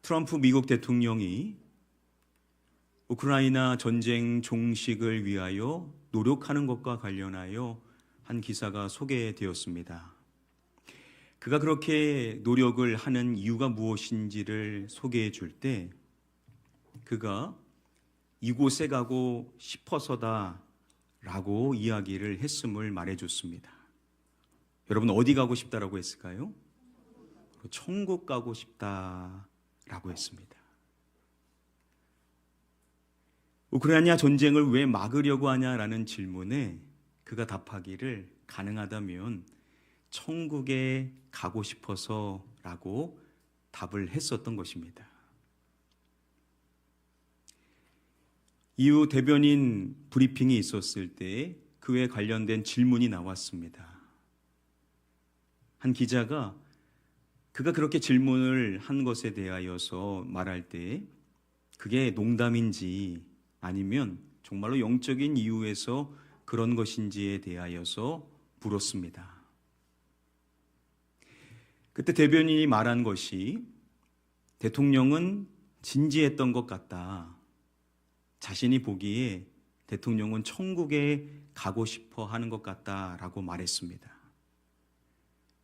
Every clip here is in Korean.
트럼프 미국 대통령이 우크라이나 전쟁 종식을 위하여 노력하는 것과 관련하여 한 기사가 소개되었습니다. 그가 그렇게 노력을 하는 이유가 무엇인지를 소개해 줄 때 그가 이곳에 가고 싶어서다 라고 이야기를 했음을 말해줬습니다. 여러분 어디 가고 싶다라고 했을까요? 천국 가고 싶다라고 했습니다. 우크라이나 전쟁을 왜 막으려고 하냐라는 질문에 그가 답하기를 가능하다면 천국에 가고 싶어서라고 답을 했었던 것입니다. 이후 대변인 브리핑이 있었을 때 그에 관련된 질문이 나왔습니다. 한 기자가 그가 그렇게 질문을 한 것에 대하여서 말할 때 그게 농담인지 아니면 정말로 영적인 이유에서 그런 것인지에 대하여서 물었습니다. 그때 대변인이 말한 것이 대통령은 진지했던 것 같다. 자신이 보기에 대통령은 천국에 가고 싶어 하는 것 같다라고 말했습니다.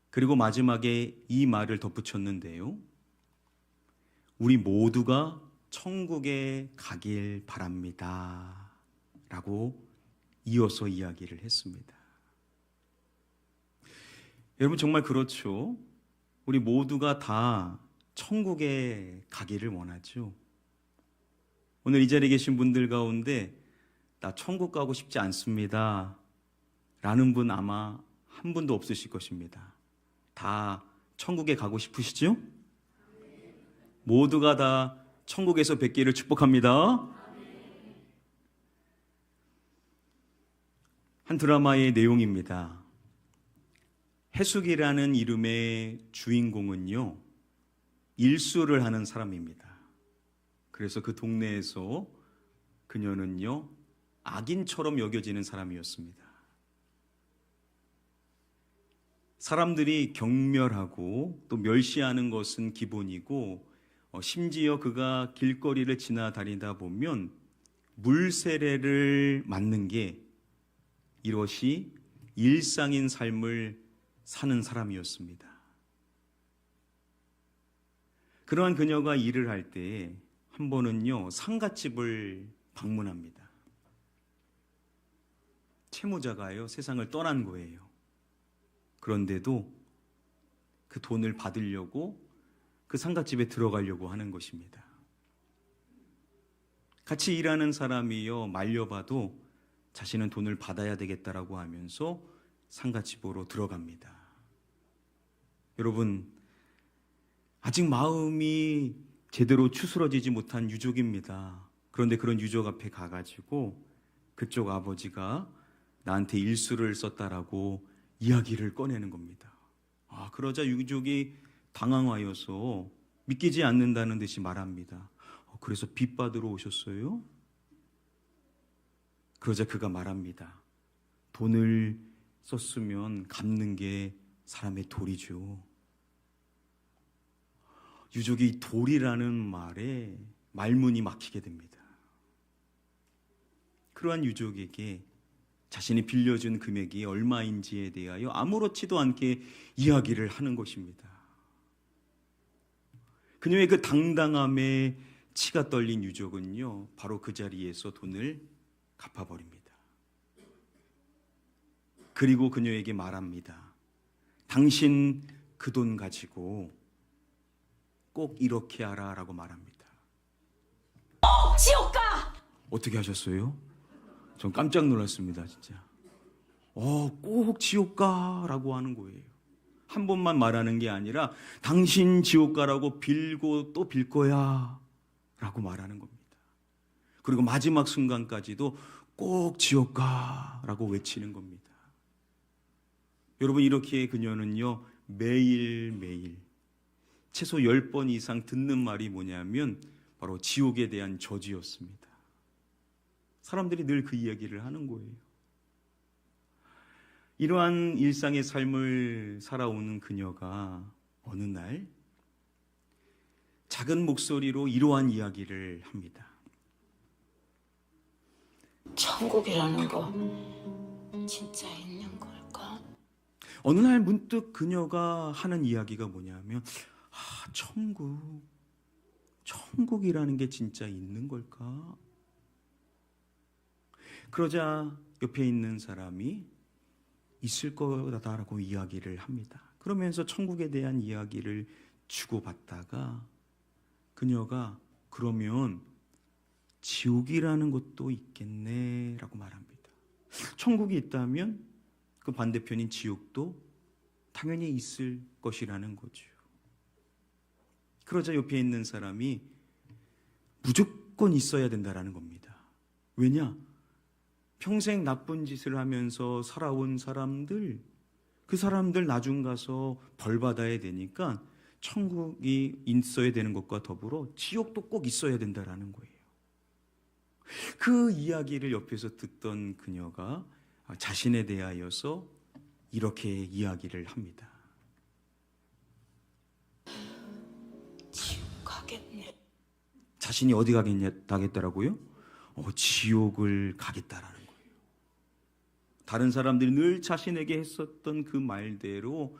그리고 마지막에 이 말을 덧붙였는데요. 우리 모두가 천국에 가길 바랍니다. 라고 이어서 이야기를 했습니다. 여러분 정말 그렇죠? 우리 모두가 다 천국에 가기를 원하죠. 오늘 이 자리에 계신 분들 가운데 나 천국 가고 싶지 않습니다 라는 분 아마 한 분도 없으실 것입니다. 다 천국에 가고 싶으시죠? 모두가 다 천국에서 뵙기를 축복합니다. 한 드라마의 내용입니다. 해숙이라는 이름의 주인공은요, 일수를 하는 사람입니다. 그래서 그 동네에서 그녀는요, 악인처럼 여겨지는 사람이었습니다. 사람들이 경멸하고 또 멸시하는 것은 기본이고 심지어 그가 길거리를 지나다니다 보면 물세례를 맞는 게 이것이 일상인 삶을 사는 사람이었습니다. 그러한 그녀가 일을 할 때 한 번은요, 상갓집을 방문합니다. 채무자가요, 세상을 떠난 거예요. 그런데도 그 돈을 받으려고 그 상갓집에 들어가려고 하는 것입니다. 같이 일하는 사람이요, 말려봐도 자신은 돈을 받아야 되겠다라고 하면서 상갓집으로 들어갑니다. 여러분, 아직 마음이 제대로 추스러지지 못한 유족입니다. 그런데 그런 유족 앞에 가가지고 그쪽 아버지가 나한테 일수를 썼다라고 이야기를 꺼내는 겁니다. 그러자 유족이 당황하여서 믿기지 않는다는 듯이 말합니다. 그래서 빚 받으러 오셨어요? 그러자 그가 말합니다. 돈을 썼으면 갚는 게 사람의 도리죠. 유족이 도리라는 말에 말문이 막히게 됩니다. 그러한 유족에게 자신이 빌려준 금액이 얼마인지에 대하여 아무렇지도 않게 이야기를 하는 것입니다. 그녀의 그 당당함에 치가 떨린 유족은요, 바로 그 자리에서 돈을 갚아버립니다. 그리고 그녀에게 말합니다. 당신 그 돈 가지고 꼭 이렇게 하라 라고 말합니다. 지옥 가! 어떻게 하셨어요? 전 깜짝 놀랐습니다, 진짜. 꼭 지옥 가라고 하는 거예요. 한 번만 말하는 게 아니라 당신 지옥 가라고 빌고 또 빌 거야 라고 말하는 겁니다. 그리고 마지막 순간까지도 꼭 지옥 가라고 외치는 겁니다. 여러분, 이렇게 그녀는요, 매일매일 최소 10번 이상 듣는 말이 뭐냐면 바로 지옥에 대한 저주였습니다. 사람들이 늘 그 이야기를 하는 거예요. 이러한 일상의 삶을 살아오는 그녀가 어느 날 작은 목소리로 이러한 이야기를 합니다. 천국이라는 거 진짜 있는 걸까? 어느 날 문득 그녀가 하는 이야기가 뭐냐면 천국이라는 게 진짜 있는 걸까? 그러자 옆에 있는 사람이 있을 거다라고 이야기를 합니다. 그러면서 천국에 대한 이야기를 주고받다가 그녀가 그러면 지옥이라는 것도 있겠네라고 말합니다. 천국이 있다면 그 반대편인 지옥도 당연히 있을 것이라는 거죠. 그러자 옆에 있는 사람이 무조건 있어야 된다라는 겁니다. 왜냐? 평생 나쁜 짓을 하면서 살아온 사람들, 그 사람들 나중 가서 벌 받아야 되니까 천국이 있어야 되는 것과 더불어 지옥도 꼭 있어야 된다라는 거예요. 그 이야기를 옆에서 듣던 그녀가 자신에 대하여서 이렇게 이야기를 합니다. 지옥 가겠네. 자신이 어디 가겠다라고요? 지옥을 가겠다라는 거예요. 다른 사람들이 늘 자신에게 했었던 그 말대로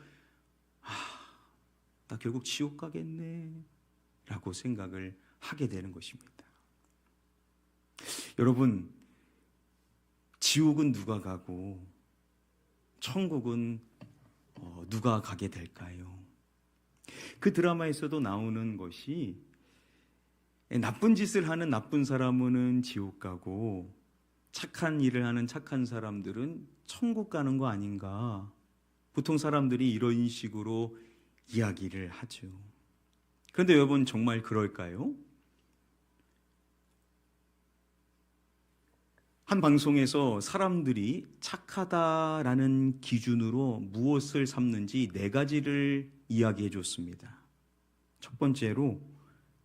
나 결국 지옥 가겠네 라고 생각을 하게 되는 것입니다. 여러분, 지옥은 누가 가고 천국은 누가 가게 될까요? 그 드라마에서도 나오는 것이 나쁜 짓을 하는 나쁜 사람은 지옥 가고 착한 일을 하는 착한 사람들은 천국 가는 거 아닌가. 보통 사람들이 이런 식으로 이야기를 하죠. 그런데 여러분, 정말 그럴까요? 한 방송에서 사람들이 착하다라는 기준으로 무엇을 삼는지 4가지를 이야기해 줬습니다. 첫 번째로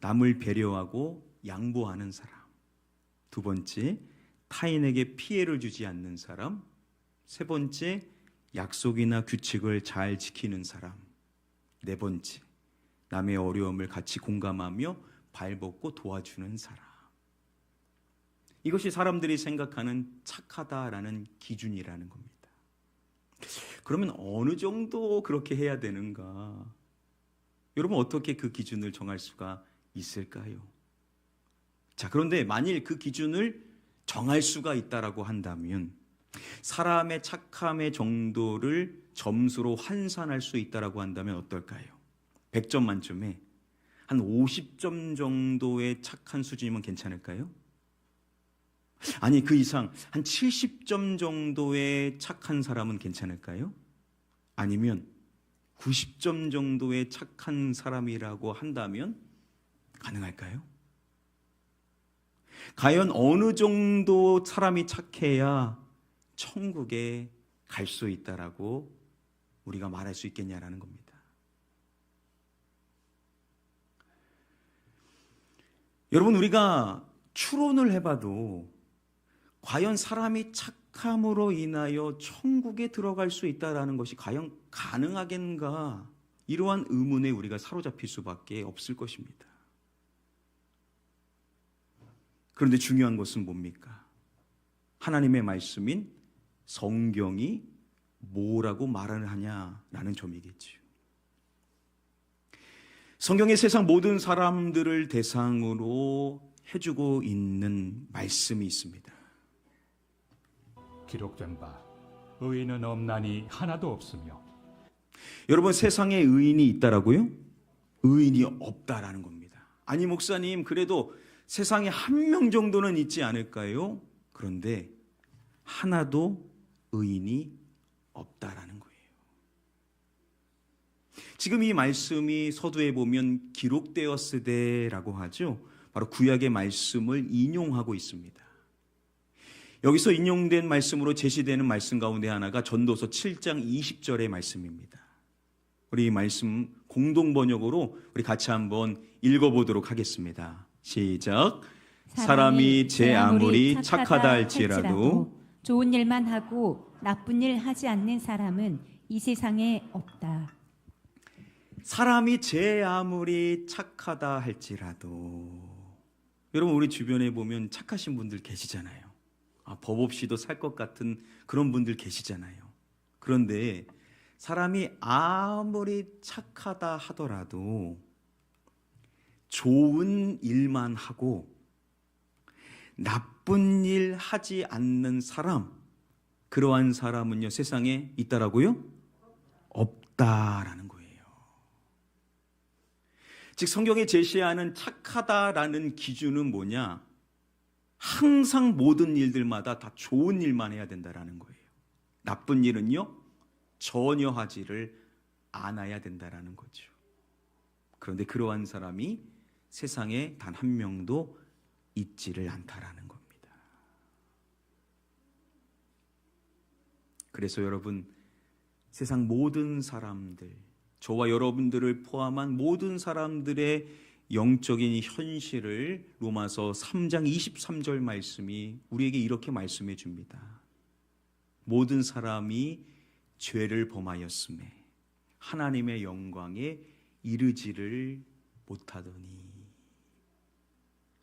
남을 배려하고 양보하는 사람. 두 번째, 타인에게 피해를 주지 않는 사람. 세 번째, 약속이나 규칙을 잘 지키는 사람. 네 번째, 남의 어려움을 같이 공감하며 발벗고 도와주는 사람. 이것이 사람들이 생각하는 착하다라는 기준이라는 겁니다. 그러면 어느 정도 그렇게 해야 되는가? 여러분, 어떻게 그 기준을 정할 수가 있을까요? 자, 그런데 만일 그 기준을 정할 수가 있다라고 한다면 사람의 착함의 정도를 점수로 환산할 수 있다라고 한다면 어떨까요? 100점 만점에 한 50점 정도의 착한 수준이면 괜찮을까요? 아니, 그 이상 한 70점 정도의 착한 사람은 괜찮을까요? 아니면 90점 정도의 착한 사람이라고 한다면 가능할까요? 과연 어느 정도 사람이 착해야 천국에 갈 수 있다라고 우리가 말할 수 있겠냐라는 겁니다. 여러분, 우리가 추론을 해봐도 과연 사람이 착함으로 인하여 천국에 들어갈 수 있다라는 것이 과연 가능하겠는가? 이러한 의문에 우리가 사로잡힐 수밖에 없을 것입니다. 그런데 중요한 것은 뭡니까? 하나님의 말씀인 성경이 뭐라고 말을 하냐라는 점이겠지요. 성경의 세상 모든 사람들을 대상으로 해주고 있는 말씀이 있습니다. 기록된 바 의인은 없나니 하나도 없으며. 여러분, 세상에 의인이 있다라고요? 의인이 없다라는 겁니다. 아니, 목사님, 그래도 세상에 한 명 정도는 있지 않을까요? 그런데 하나도 의인이 없다라는 거예요. 지금 이 말씀이 서두에 보면 기록되었으되라고 하죠. 바로 구약의 말씀을 인용하고 있습니다. 여기서 인용된 말씀으로 제시되는 말씀 가운데 하나가 전도서 7장 20절의 말씀입니다. 우리 이 말씀 공동 번역으로 우리 같이 한번 읽어보도록 하겠습니다. 시작. 사람이 제 아무리 착하다 할지라도 좋은 일만 하고 나쁜 일 하지 않는 사람은 이 세상에 없다. 사람이 제 아무리 착하다 할지라도, 여러분 우리 주변에 보면 착하신 분들 계시잖아요. 법 없이도 살 것 같은 그런 분들 계시잖아요. 그런데 사람이 아무리 착하다 하더라도 좋은 일만 하고 나쁜 일 하지 않는 사람, 그러한 사람은요 세상에 있다라고요? 없다라는 거예요. 즉 성경이 제시하는 착하다라는 기준은 뭐냐? 항상 모든 일들마다 다 좋은 일만 해야 된다라는 거예요. 나쁜 일은요 전혀 하지를 않아야 된다라는 거죠. 그런데 그러한 사람이 세상에 단 한 명도 있지를 않다라는 겁니다. 그래서 여러분, 세상 모든 사람들, 저와 여러분들을 포함한 모든 사람들의 영적인 현실을 로마서 3장 23절 말씀이 우리에게 이렇게 말씀해 줍니다. 모든 사람이 죄를 범하였음에 하나님의 영광에 이르지를 못하더니,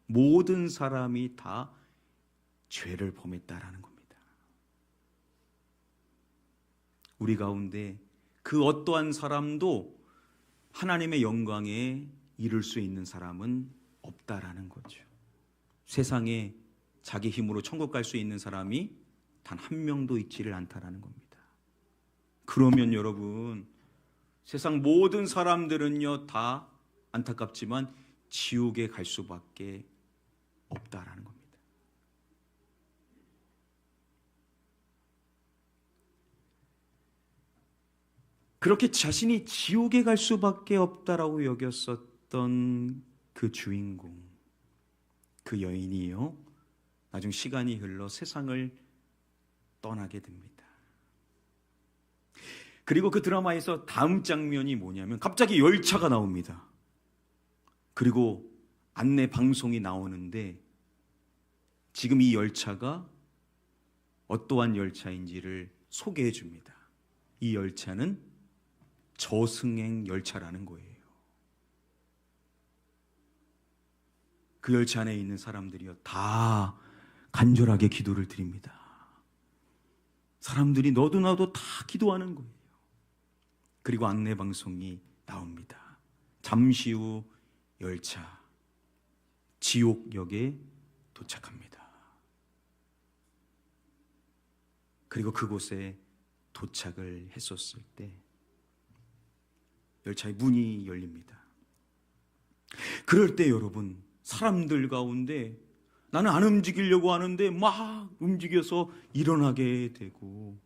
모든 사람이 다 죄를 범했다라는 겁니다. 우리 가운데 그 어떠한 사람도 하나님의 영광에 이룰 수 있는 사람은 없다라는 거죠. 세상에 자기 힘으로 천국 갈 수 있는 사람이 단 한 명도 있지를 않다라는 겁니다. 그러면 여러분, 세상 모든 사람들은요 다 안타깝지만 지옥에 갈 수밖에 없다라는 겁니다. 그렇게 자신이 지옥에 갈 수밖에 없다라고 여겼었던 그 주인공, 그 여인이요, 나중 시간이 흘러 세상을 떠나게 됩니다. 그리고 그 드라마에서 다음 장면이 뭐냐면 갑자기 열차가 나옵니다. 그리고 안내 방송이 나오는데 지금 이 열차가 어떠한 열차인지를 소개해 줍니다. 이 열차는 저승행 열차라는 거예요. 그 열차 안에 있는 사람들이요 다 간절하게 기도를 드립니다. 사람들이 너도 나도 다 기도하는 거예요. 그리고 안내 방송이 나옵니다. 잠시 후 열차 지옥역에 도착합니다. 그리고 그곳에 도착을 했었을 때 열차의 문이 열립니다. 그럴 때 여러분, 사람들 가운데 나는 안 움직이려고 하는데 막 움직여서 일어나게 되고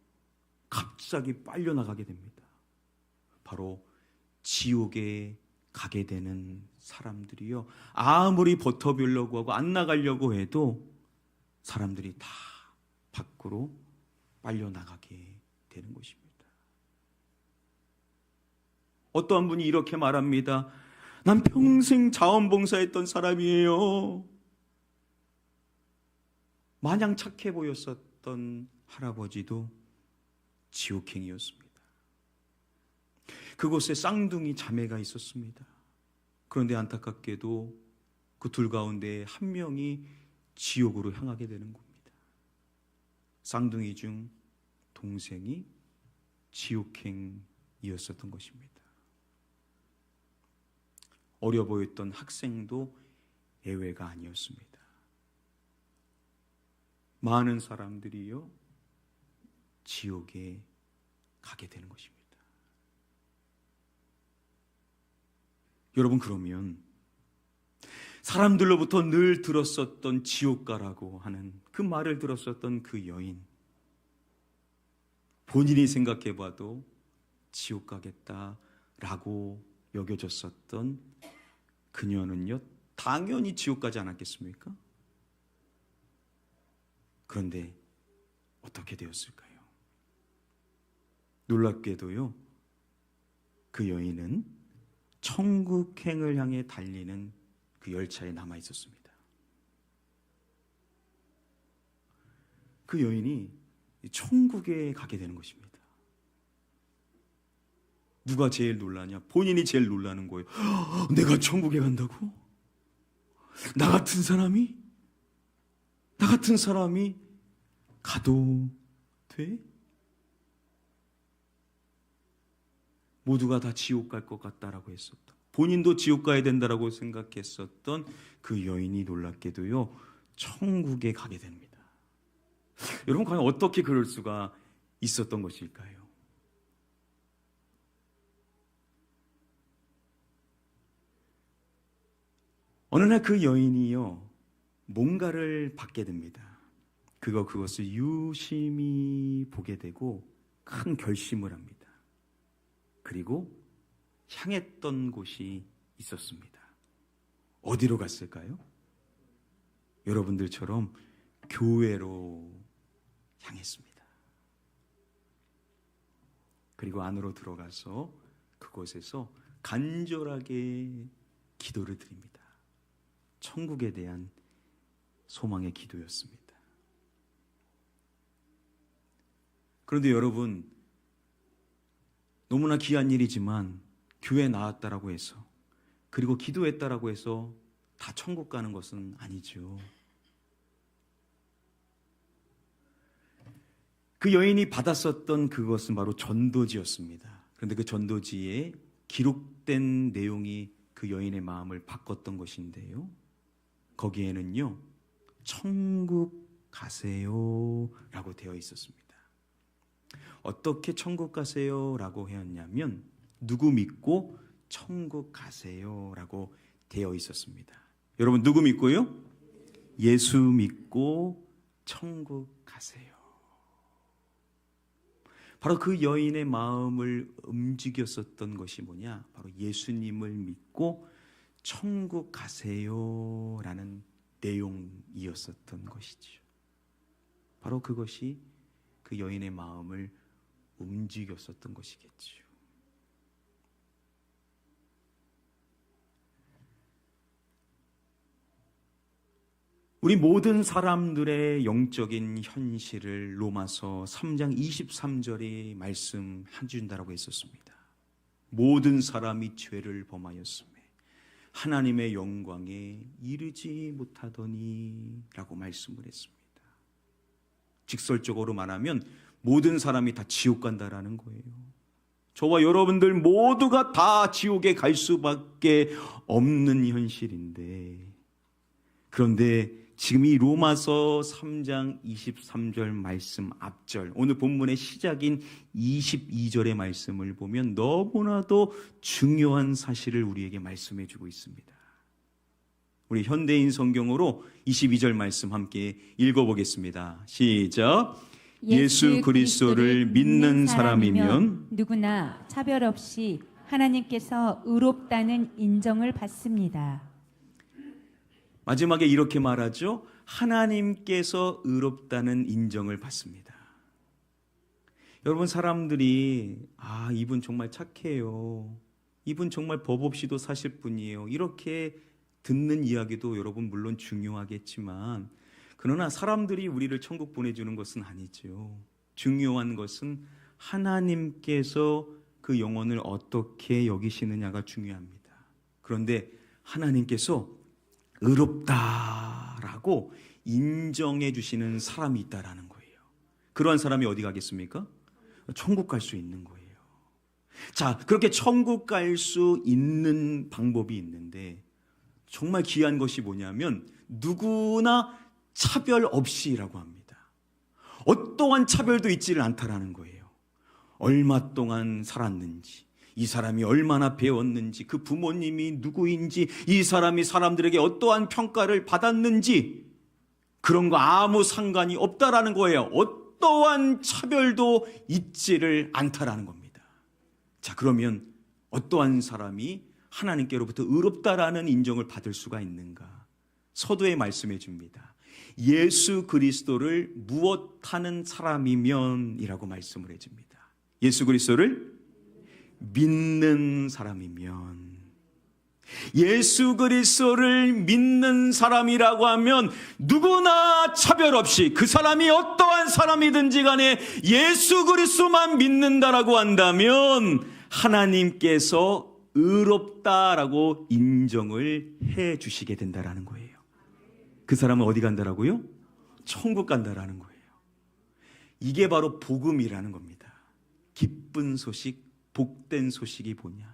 갑자기 빨려나가게 됩니다. 바로 지옥에 가게 되는 사람들이요, 아무리 버텨보려고 하고 안 나가려고 해도 사람들이 다 밖으로 빨려나가게 되는 것입니다. 어떠한 분이 이렇게 말합니다. 난 평생 자원봉사했던 사람이에요. 마냥 착해 보였었던 할아버지도 지옥행이었습니다. 그곳에 쌍둥이 자매가 있었습니다. 그런데 안타깝게도 그 둘 가운데 한 명이 지옥으로 향하게 되는 겁니다. 쌍둥이 중 동생이 지옥행이었었던 것입니다. 어려 보였던 학생도 예외가 아니었습니다. 많은 사람들이요 지옥에 가게 되는 것입니다. 여러분, 그러면 사람들로부터 늘 들었었던 지옥가라고 하는 그 말을 들었었던 그 여인, 본인이 생각해봐도 지옥 가겠다라고 여겨졌었던 그녀는요 당연히 지옥 가지 않았겠습니까? 그런데 어떻게 되었을까요? 놀랍게도요 그 여인은 천국행을 향해 달리는 그 열차에 남아 있었습니다. 그 여인이 천국에 가게 되는 것입니다. 누가 제일 놀라냐? 본인이 제일 놀라는 거예요. 내가 천국에 간다고? 나 같은 사람이 가도 돼? 모두가 다 지옥 갈 것 같다라고 했었다. 본인도 지옥 가야 된다라고 생각했었던 그 여인이 놀랍게도요, 천국에 가게 됩니다. 여러분, 과연 어떻게 그럴 수가 있었던 것일까요? 어느 날 그 여인이요, 뭔가를 받게 됩니다. 그것을 유심히 보게 되고 큰 결심을 합니다. 그리고 향했던 곳이 있었습니다. 어디로 갔을까요? 여러분들처럼 교회로 향했습니다. 그리고 안으로 들어가서 그곳에서 간절하게 기도를 드립니다. 천국에 대한 소망의 기도였습니다. 그런데 여러분, 너무나 귀한 일이지만 교회에 나왔다라고 해서, 그리고 기도했다라고 해서 다 천국 가는 것은 아니죠. 그 여인이 받았었던 그것은 바로 전도지였습니다. 그런데 그 전도지에 기록된 내용이 그 여인의 마음을 바꿨던 것인데요, 거기에는요, 천국 가세요 라고 되어 있었습니다. 어떻게 천국 가세요 라고 하였냐면, 누구 믿고 천국 가세요 라고 되어 있었습니다. 여러분, 누구 믿고요? 예수 믿고 천국 가세요. 바로 그 여인의 마음을 움직였었던 것이 뭐냐? 바로 예수님을 믿고 천국 가세요 라는 내용이었었던 것이죠. 바로 그것이 그 여인의 마음을 움직였었던 것이겠죠. 우리 모든 사람들의 영적인 현실을 로마서 3장 23절이 말씀해 준다라고 했었습니다. 모든 사람이 죄를 범하였으며 하나님의 영광에 이르지 못하더니 라고 말씀을 했습니다. 직설적으로 말하면 모든 사람이 다 지옥 간다라는 거예요. 저와 여러분들 모두가 다 지옥에 갈 수밖에 없는 현실인데, 그런데 지금 이 로마서 3장 23절 말씀 앞절, 오늘 본문의 시작인 22절의 말씀을 보면 너무나도 중요한 사실을 우리에게 말씀해 주고 있습니다. 우리 현대인 성경으로 22절 말씀 함께 읽어보겠습니다. 시작. 예수 그리스도를 믿는 사람이면 누구나 차별 없이 하나님께서 의롭다는 인정을 받습니다. 마지막에 이렇게 말하죠. 하나님께서 의롭다는 인정을 받습니다. 여러분, 사람들이 이분 정말 착해요, 이분 정말 법 없이도 사실 분이에요, 이렇게 듣는 이야기도 여러분 물론 중요하겠지만, 그러나 사람들이 우리를 천국 보내주는 것은 아니죠. 중요한 것은 하나님께서 그 영혼을 어떻게 여기시느냐가 중요합니다. 그런데 하나님께서 의롭다라고 인정해 주시는 사람이 있다라는 거예요. 그러한 사람이 어디 가겠습니까? 천국 갈 수 있는 거예요. 자, 그렇게 천국 갈 수 있는 방법이 있는데, 정말 귀한 것이 뭐냐면 누구나 차별 없이라고 합니다. 어떠한 차별도 있지를 않다라는 거예요. 얼마 동안 살았는지, 이 사람이 얼마나 배웠는지, 그 부모님이 누구인지, 이 사람이 사람들에게 어떠한 평가를 받았는지, 그런 거 아무 상관이 없다라는 거예요. 어떠한 차별도 있지를 않다라는 겁니다. 자, 그러면 어떠한 사람이 하나님께로부터 의롭다라는 인정을 받을 수가 있는가? 서두에 말씀해 줍니다. 예수 그리스도를 무엇하는 사람이면 이라고 말씀을 해줍니다. 예수 그리스도를 믿는 사람이면, 예수 그리스도를 믿는 사람이라고 하면 누구나 차별 없이 그 사람이 어떠한 사람이든지 간에 예수 그리스도만 믿는다라고 한다면 하나님께서 의롭다라고 인정을 해 주시게 된다라는 거예요. 그 사람은 어디 간다라고요? 천국 간다라는 거예요. 이게 바로 복음이라는 겁니다. 기쁜 소식, 복된 소식이 뭐냐?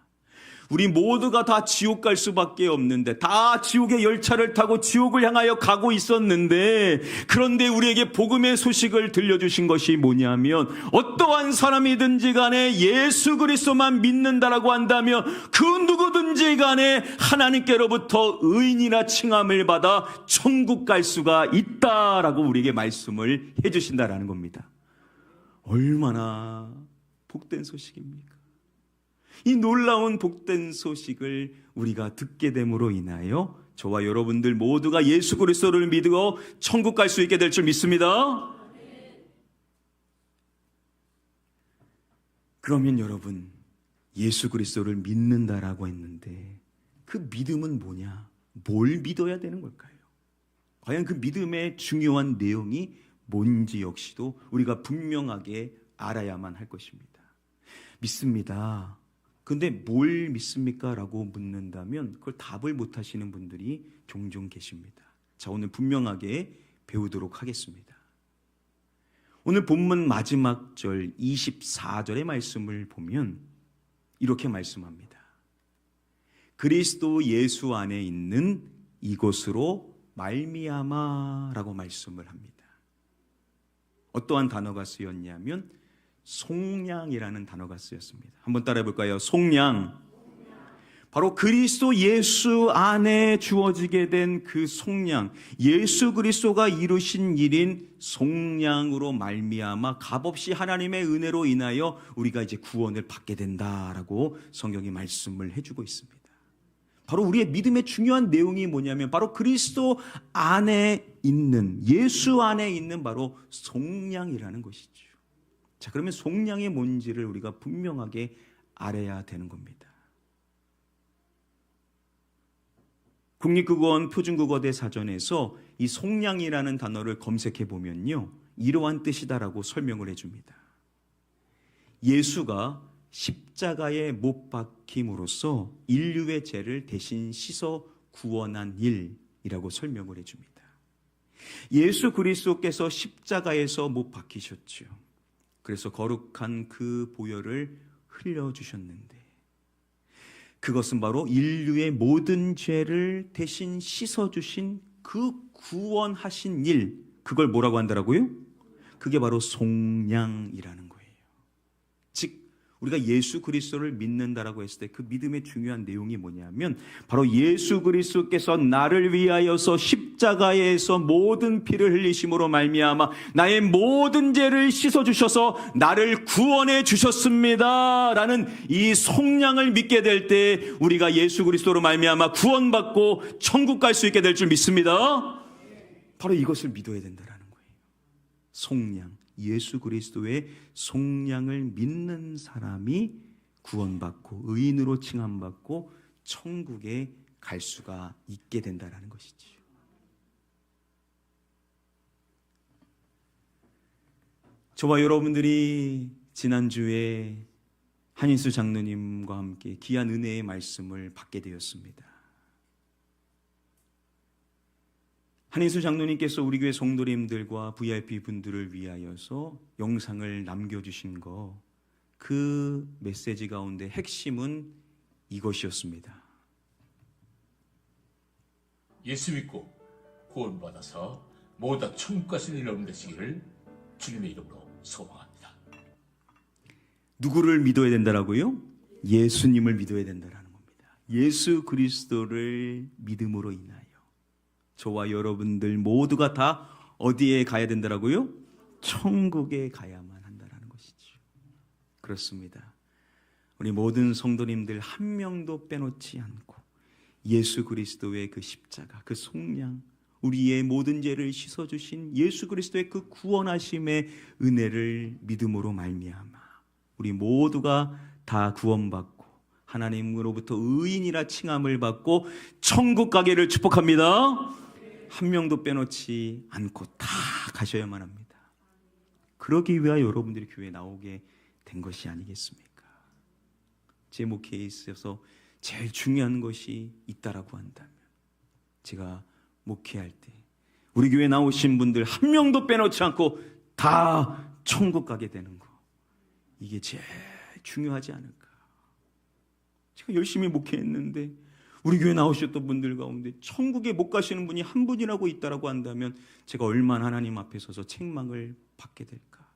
우리 모두가 다 지옥 갈 수밖에 없는데, 다 지옥의 열차를 타고 지옥을 향하여 가고 있었는데, 그런데 우리에게 복음의 소식을 들려주신 것이 뭐냐면, 어떠한 사람이든지 간에 예수 그리스도만 믿는다라고 한다면 그 누구든지 간에 하나님께로부터 의인이라 칭함을 받아 천국 갈 수가 있다라고 우리에게 말씀을 해주신다라는 겁니다. 얼마나 복된 소식입니까? 이 놀라운 복된 소식을 우리가 듣게 됨으로 인하여 저와 여러분들 모두가 예수 그리스도를 믿고 천국 갈 수 있게 될 줄 믿습니다. 그러면 여러분, 예수 그리스도를 믿는다라고 했는데 그 믿음은 뭐냐? 뭘 믿어야 되는 걸까요? 과연 그 믿음의 중요한 내용이 뭔지 역시도 우리가 분명하게 알아야만 할 것입니다. 믿습니다. 근데 뭘 믿습니까? 라고 묻는다면 그걸 답을 못 하시는 분들이 종종 계십니다. 자, 오늘 분명하게 배우도록 하겠습니다. 오늘 본문 마지막 절 24절의 말씀을 보면 이렇게 말씀합니다. 그리스도 예수 안에 있는 이곳으로 말미암아라고 말씀을 합니다. 어떠한 단어가 쓰였냐면 속량이라는 단어가 쓰였습니다. 한번 따라해 볼까요? 속량. 바로 그리스도 예수 안에 주어지게 된 그 속량, 예수 그리스도가 이루신 일인 속량으로 말미암아 값없이 하나님의 은혜로 인하여 우리가 이제 구원을 받게 된다라고 성경이 말씀을 해주고 있습니다. 바로 우리의 믿음의 중요한 내용이 뭐냐면 바로 그리스도 안에 있는, 예수 안에 있는 바로 속량이라는 것이죠. 자, 그러면 속량이 뭔지를 우리가 분명하게 알아야 되는 겁니다. 국립국어원 표준국어대 사전에서 이 속량이라는 단어를 검색해 보면요, 이러한 뜻이다라고 설명을 해줍니다. 예수가 십자가에 못 박힘으로써 인류의 죄를 대신 씻어 구원한 일이라고 설명을 해줍니다. 예수 그리스도께서 십자가에서 못 박히셨죠. 그래서 거룩한 그 보혈을 흘려주셨는데 그것은 바로 인류의 모든 죄를 대신 씻어주신 그 구원하신 일, 그걸 뭐라고 한다라고요? 그게 바로 속량이라는 거예요. 즉 우리가 예수 그리스도를 믿는다라고 했을 때 그 믿음의 중요한 내용이 뭐냐면 바로 예수 그리스도께서 나를 위하여서 십자가에서 모든 피를 흘리심으로 말미암아 나의 모든 죄를 씻어주셔서 나를 구원해 주셨습니다 라는 이 속량을 믿게 될 때 우리가 예수 그리스도로 말미암아 구원받고 천국 갈 수 있게 될 줄 믿습니다. 바로 이것을 믿어야 된다라는 거예요. 속량, 예수 그리스도의 속량을 믿는 사람이 구원받고 의인으로 칭함받고 천국에 갈 수가 있게 된다는 것이죠. 저와 여러분들이 지난주에 한인수 장로님과 함께 귀한 은혜의 말씀을 받게 되었습니다. 한인수 장로님께서 우리 교회 성도님들과 VIP 분들을 위하여서 영상을 남겨주신 거, 그 메시지 가운데 핵심은 이것이었습니다. 예수 믿고 구원받아서 모두 천국 가시는 여러분 되시기를 주님의 이름으로 소망합니다. 누구를 믿어야 된다라고요? 예수님을 믿어야 된다라는 겁니다. 예수 그리스도를 믿음으로 인하여 저와 여러분들 모두가 다 어디에 가야 된다라고요? 천국에 가야만 한다라는 것이죠. 그렇습니다. 우리 모든 성도님들 한 명도 빼놓지 않고 예수 그리스도의 그 십자가, 그 속량, 우리의 모든 죄를 씻어주신 예수 그리스도의 그 구원하심의 은혜를 믿음으로 말미암아 우리 모두가 다 구원받고 하나님으로부터 의인이라 칭함을 받고 천국 가기를 축복합니다. 한 명도 빼놓지 않고 다 가셔야만 합니다. 그러기 위하여 여러분들이 교회에 나오게 된 것이 아니겠습니까? 제 목회에 있어서 제일 중요한 것이 있다라고 한다면 제가 목회할 때 우리 교회 나오신 분들 한 명도 빼놓지 않고 다 천국 가게 되는 거, 이게 제일 중요하지 않을까. 제가 열심히 목회했는데 우리 교회 나오셨던 분들 가운데 천국에 못 가시는 분이 한 분이라고 있다라고 한다면 제가 얼마나 하나님 앞에 서서 책망을 받게 될까,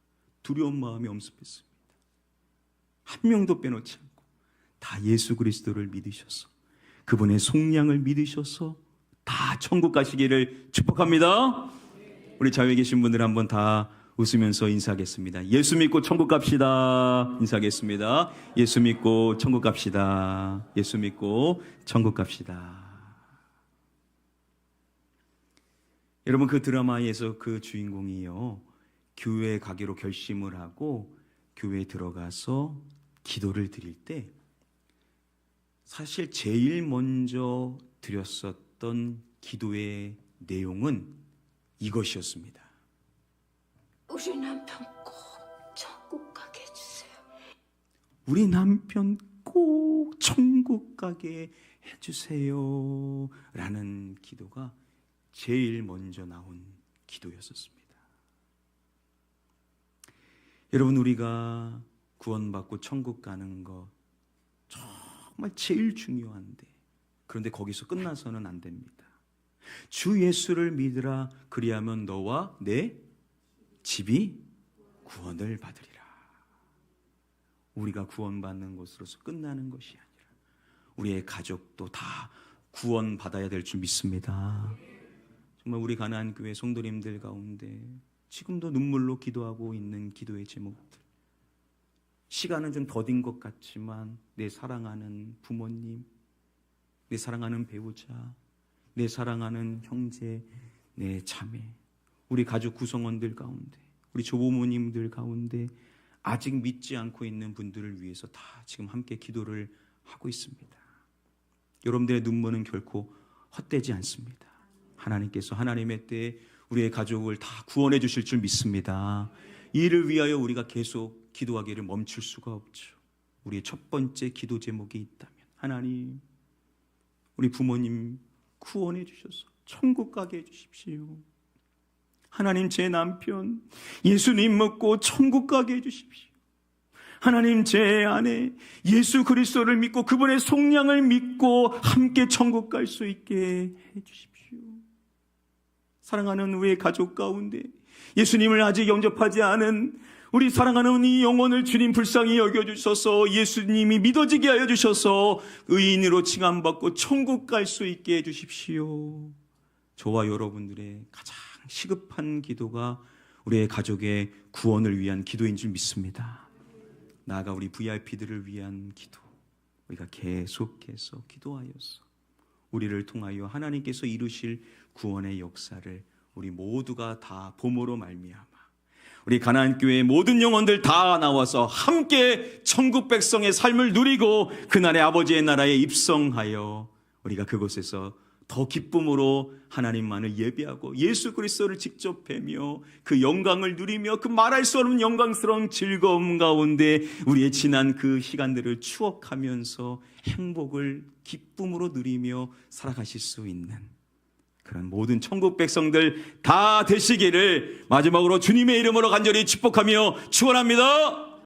두려운 마음이 엄습했습니다. 한 명도 빼놓지 않고 다 예수 그리스도를 믿으셔서 그분의 속량을 믿으셔서 다 천국 가시기를 축복합니다. 우리 자유에 계신 분들 한번 다 웃으면서 인사하겠습니다. 예수 믿고 천국 갑시다. 인사하겠습니다. 예수 믿고 천국 갑시다. 예수 믿고 천국 갑시다. 여러분, 그 드라마에서 그 주인공이요, 교회에 가기로 결심을 하고 교회에 들어가서 기도를 드릴 때 사실 제일 먼저 드렸었던 기도의 내용은 이것이었습니다. 우리 남편 꼭 천국 가게 해주세요. 우리 남편 꼭 천국 가게 해주세요 라는 기도가 제일 먼저 나온 기도였었습니다. 여러분, 우리가 구원받고 천국 가는 것 정말 제일 중요한데, 그런데 거기서 끝나서는 안 됩니다. 주 예수를 믿으라, 그리하면 너와 내 집이 구원을 받으리라. 우리가 구원받는 것으로서 끝나는 것이 아니라 우리의 가족도 다 구원받아야 될 줄 믿습니다. 정말 우리 가나안 교회 성도님들 가운데 지금도 눈물로 기도하고 있는 기도의 제목들, 시간은 좀 더딘 것 같지만 내 사랑하는 부모님, 내 사랑하는 배우자, 내 사랑하는 형제, 내 자매, 우리 가족 구성원들 가운데, 우리 조부모님들 가운데 아직 믿지 않고 있는 분들을 위해서 다 지금 함께 기도를 하고 있습니다. 여러분들의 눈물은 결코 헛되지 않습니다. 하나님께서 하나님의 때에 우리의 가족을 다 구원해 주실 줄 믿습니다. 이를 위하여 우리가 계속 기도하기를 멈출 수가 없죠. 우리의 첫 번째 기도 제목이 있다면, 하나님, 우리 부모님 구원해 주셔서 천국 가게 해 주십시오. 하나님, 제 남편 예수님 믿고 천국 가게 해주십시오. 하나님, 제 아내 예수 그리스도를 믿고 그분의 속량을 믿고 함께 천국 갈 수 있게 해주십시오. 사랑하는 우리 가족 가운데 예수님을 아직 영접하지 않은 우리 사랑하는 이 영혼을 주님 불쌍히 여겨주셔서 예수님이 믿어지게 하여 주셔서 의인으로 칭함받고 천국 갈 수 있게 해주십시오. 저와 여러분들의 가장 시급한 기도가 우리의 가족의 구원을 위한 기도인 줄 믿습니다. 나아가 우리 VIP들을 위한 기도, 우리가 계속해서 기도하여서 우리를 통하여 하나님께서 이루실 구원의 역사를 우리 모두가 다 봄으로 말미암아 우리 가나안 교회의 모든 영혼들 다 나와서 함께 천국 백성의 삶을 누리고 그날의 아버지의 나라에 입성하여 우리가 그곳에서 더 기쁨으로 하나님만을 예배하고 예수 그리스도를 직접 뵈며 그 영광을 누리며 그 말할 수 없는 영광스러운 즐거움 가운데 우리의 지난 그 시간들을 추억하면서 행복을 기쁨으로 누리며 살아가실 수 있는 그런 모든 천국 백성들 다 되시기를 마지막으로 주님의 이름으로 간절히 축복하며 축원합니다.